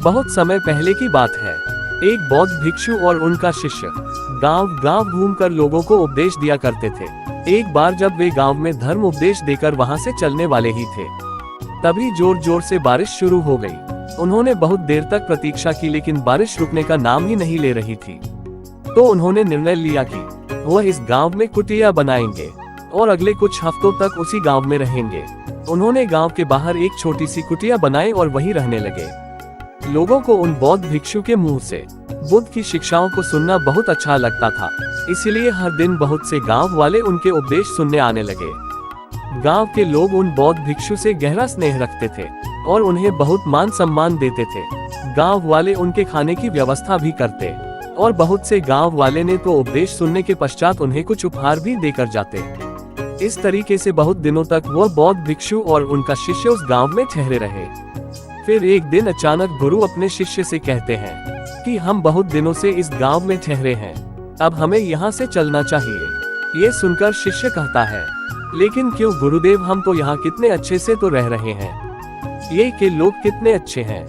बहुत समय पहले की बात है। एक बौद्ध भिक्षु और उनका शिष्य गांव गांव घूमकर लोगों को उपदेश दिया करते थे। एक बार जब वे गांव में धर्म उपदेश देकर वहां से चलने वाले ही थे, तभी जोर जोर से बारिश शुरू हो गई। उन्होंने बहुत देर तक प्रतीक्षा की, लेकिन बारिश रुकने का नाम ही नहीं ले रही थी। तो उन्होंने निर्णय लिया कि वह इस गांव में कुटिया बनाएंगे और अगले कुछ हफ्तों तक उसी गांव में रहेंगे। उन्होंने गांव के बाहर एक छोटी सी कुटिया बनाई और वहीं रहने लगे। लोगों को उन बौद्ध भिक्षु के मुंह से बुद्ध की शिक्षाओं को सुनना बहुत अच्छा लगता था, इसलिए हर दिन बहुत से गांव वाले उनके उपदेश सुनने आने लगे। गांव के लोग उन बौद्ध भिक्षु से गहरा स्नेह रखते थे और उन्हें बहुत मान सम्मान देते थे। गांव वाले उनके खाने की व्यवस्था भी करते और बहुत से गांव वाले ने तो उपदेश सुनने के पश्चात उन्हें कुछ उपहार भी देकर जाते। इस तरीके से बहुत दिनों तक वह बौद्ध भिक्षु और उनका शिष्य उस गांव में ठहरे रहे। फिर एक दिन अचानक गुरु अपने शिष्य से कहते हैं कि हम बहुत दिनों से इस गांव में ठहरे हैं, अब हमें यहाँ से चलना चाहिए। ये सुनकर शिष्य कहता है, लेकिन क्यों गुरुदेव, हम तो यहाँ कितने अच्छे से तो रह रहे हैं। ये के लोग कितने अच्छे हैं,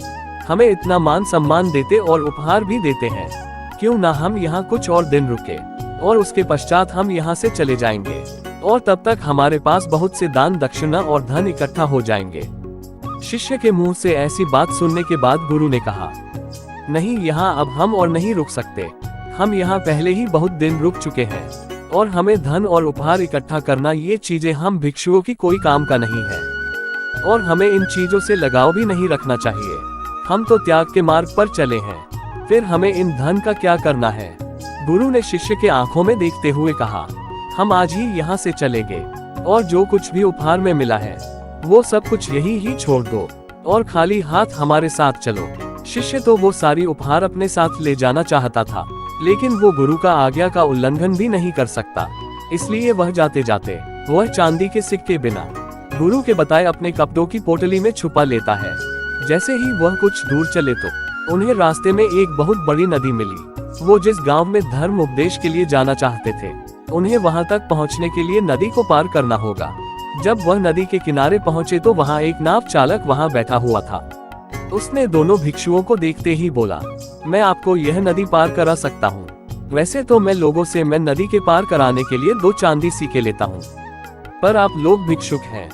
हमें इतना मान सम्मान देते और उपहार भी देते हैं। क्यों ना हम यहाँ कुछ और दिन रुके और उसके पश्चात हम यहाँ से चले जाएंगे और तब तक हमारे पास बहुत से दान दक्षिणा और धन इकट्ठा हो जाएंगे। शिष्य के मुंह से ऐसी बात सुनने के बाद गुरु ने कहा, नहीं, यहाँ अब हम और नहीं रुक सकते। हम यहाँ पहले ही बहुत दिन रुक चुके हैं और हमें धन और उपहार इकट्ठा करना, ये चीजें हम भिक्षुओं की कोई काम का नहीं है और हमें इन चीजों से लगाव भी नहीं रखना चाहिए। हम तो त्याग के मार्ग पर चले हैं, फिर हमें इन धन का क्या करना है। गुरु ने शिष्य के आंखों में देखते हुए कहा, हम आज ही यहाँ से चलेंगे और जो कुछ भी उपहार में मिला है वो सब कुछ यही ही छोड़ दो और खाली हाथ हमारे साथ चलो। शिष्य तो वो सारी उपहार अपने साथ ले जाना चाहता था, लेकिन वो गुरु का आज्ञा का उल्लंघन भी नहीं कर सकता, इसलिए वह जाते जाते वह चांदी के सिक्के बिना गुरु के बताए अपने कपड़ों की पोटली में छुपा लेता है। जैसे ही वह कुछ दूर चले तो उन्हें रास्ते में एक बहुत बड़ी नदी मिली। वो जिस गांव में धर्म उपदेश के लिए जाना चाहते थे, उन्हें वहां तक पहुंचने के लिए नदी को पार करना होगा। जब वह नदी के किनारे पहुंचे तो वहां एक नाव चालक वहां बैठा हुआ था। उसने दोनों भिक्षुओं को देखते ही बोला, मैं आपको यह नदी पार करा सकता हूँ। वैसे तो मैं लोगों से मैं नदी के पार कराने के लिए 2 चांदी सिक्के लेता हूँ, पर आप लोग भिक्षुक हैं,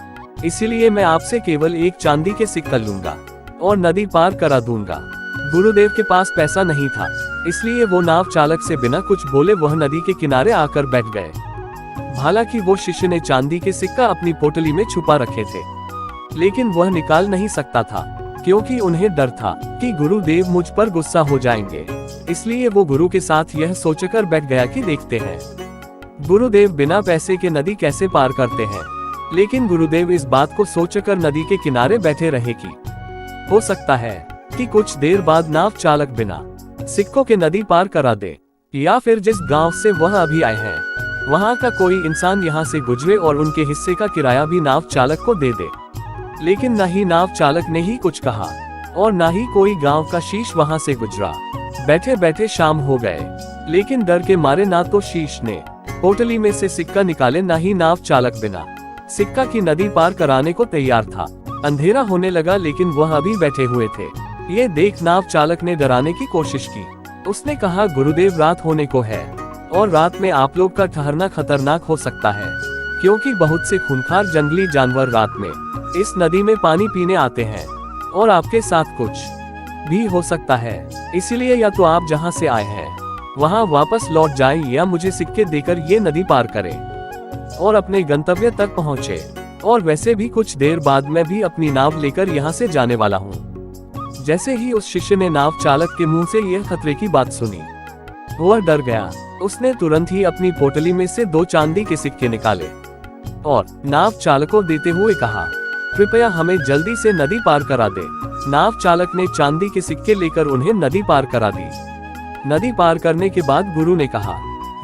इसीलिए मैं आपसे केवल 1 चांदी के सिक्का लूंगा और नदी पार करा दूंगा। गुरुदेव के पास पैसा नहीं था, इसलिए वो नाव चालक से बिना कुछ बोले वह नदी के किनारे आकर बैठ गए। हालांकि वो शिष्य ने चांदी के सिक्का अपनी पोटली में छुपा रखे थे, लेकिन वह निकाल नहीं सकता था, क्योंकि उन्हें डर था कि गुरुदेव मुझ पर गुस्सा हो जाएंगे। इसलिए वो गुरु के साथ यह सोचकर बैठ गया कि देखते हैं गुरुदेव बिना पैसे के नदी कैसे पार करते हैं। लेकिन गुरुदेव इस बात को सोचकर नदी के किनारे बैठे रहे कि हो सकता है कि कुछ देर बाद नाव चालक बिना सिक्कों के नदी पार करा दे, या फिर जिस गांव से वह अभी आए हैं वहां का कोई इंसान यहां से गुजरे और उनके हिस्से का किराया भी नाव चालक को दे दे। लेकिन न ही नाव चालक ने ही कुछ कहा और न ही कोई गांव का शीश वहां से गुजरा। बैठे बैठे शाम हो गए, लेकिन डर के मारे ना तो शीश ने पोटली में से सिक्का निकाले, न ही नाव चालक बिना सिक्का की नदी पार कराने को तैयार था। अंधेरा होने लगा, लेकिन वह अभी बैठे हुए थे। ये देख नाव चालक ने डराने की कोशिश की। उसने कहा, गुरुदेव रात होने को है और रात में आप लोग का ठहरना खतरनाक हो सकता है, क्योंकि बहुत से खूंखार जंगली जानवर रात में इस नदी में पानी पीने आते हैं और आपके साथ कुछ भी हो सकता है। इसीलिए या तो आप जहां से आए हैं वहां वापस लौट जाएं, या मुझे सिक्के देकर ये नदी पार करें और अपने गंतव्य तक पहुंचे। और वैसे भी कुछ देर बाद मैं भी अपनी नाव लेकर यहाँ से जाने वाला हूँ। जैसे ही उस शिष्य ने नाव चालक के मुंह से यह खतरे की बात सुनी, वह डर गया। उसने तुरंत ही अपनी पोटली में से 2 चांदी के सिक्के निकाले और नाव चालक को देते हुए कहा, कृपया हमें जल्दी से नदी पार करा दे। नाव चालक ने चांदी के सिक्के लेकर उन्हें नदी पार करा दी। नदी पार करने के बाद गुरु ने कहा,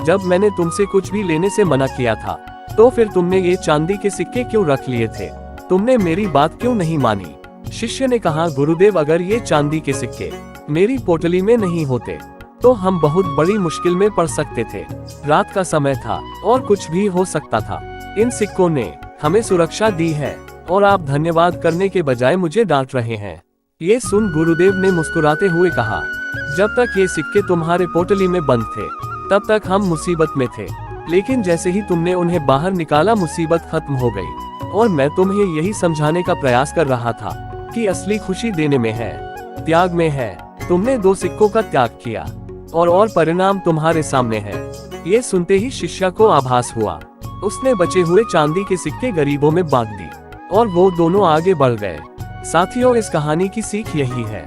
जब मैंने तुमसे कुछ भी लेने से मना किया था, तो फिर तुमने ये चांदी के सिक्के क्यों रख लिए थे? तुमने मेरी बात क्यों नहीं मानी? शिष्य ने कहा, गुरुदेव अगर ये चांदी के सिक्के मेरी पोटली में नहीं होते तो हम बहुत बड़ी मुश्किल में पड़ सकते थे। रात का समय था और कुछ भी हो सकता था। इन सिक्कों ने हमें सुरक्षा दी है और आप धन्यवाद करने के बजाय मुझे डांट रहे हैं। ये सुन गुरुदेव ने मुस्कुराते हुए कहा, जब तक ये सिक्के तुम्हारे पोटली में बंद थे तब तक हम मुसीबत में थे, लेकिन जैसे ही तुमने उन्हें बाहर निकाला मुसीबत खत्म हो गई। और मैं तुम्हें यही समझाने का प्रयास कर रहा था कि असली खुशी देने में है, त्याग में है। तुमने 2 सिक्कों का त्याग किया और परिणाम तुम्हारे सामने है। ये सुनते ही शिष्य को आभास हुआ। उसने बचे हुए चांदी के सिक्के गरीबों में बांट दी और वो दोनों आगे बढ़ गए। साथियों, इस कहानी की सीख यही है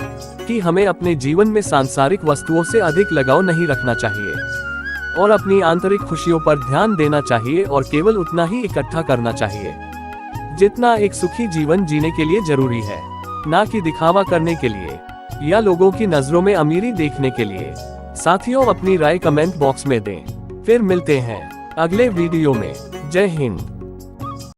कि हमें अपने जीवन में सांसारिक वस्तुओं से अधिक लगाव नहीं रखना चाहिए और अपनी आंतरिक खुशियों पर ध्यान देना चाहिए और केवल उतना ही इकट्ठा करना चाहिए जितना एक सुखी जीवन जीने के लिए जरूरी है, ना कि दिखावा करने के लिए या लोगों की नजरों में अमीरी देखने के लिए। साथियों, अपनी राय कमेंट बॉक्स में दें। फिर मिलते हैं अगले वीडियो में। जय हिंद।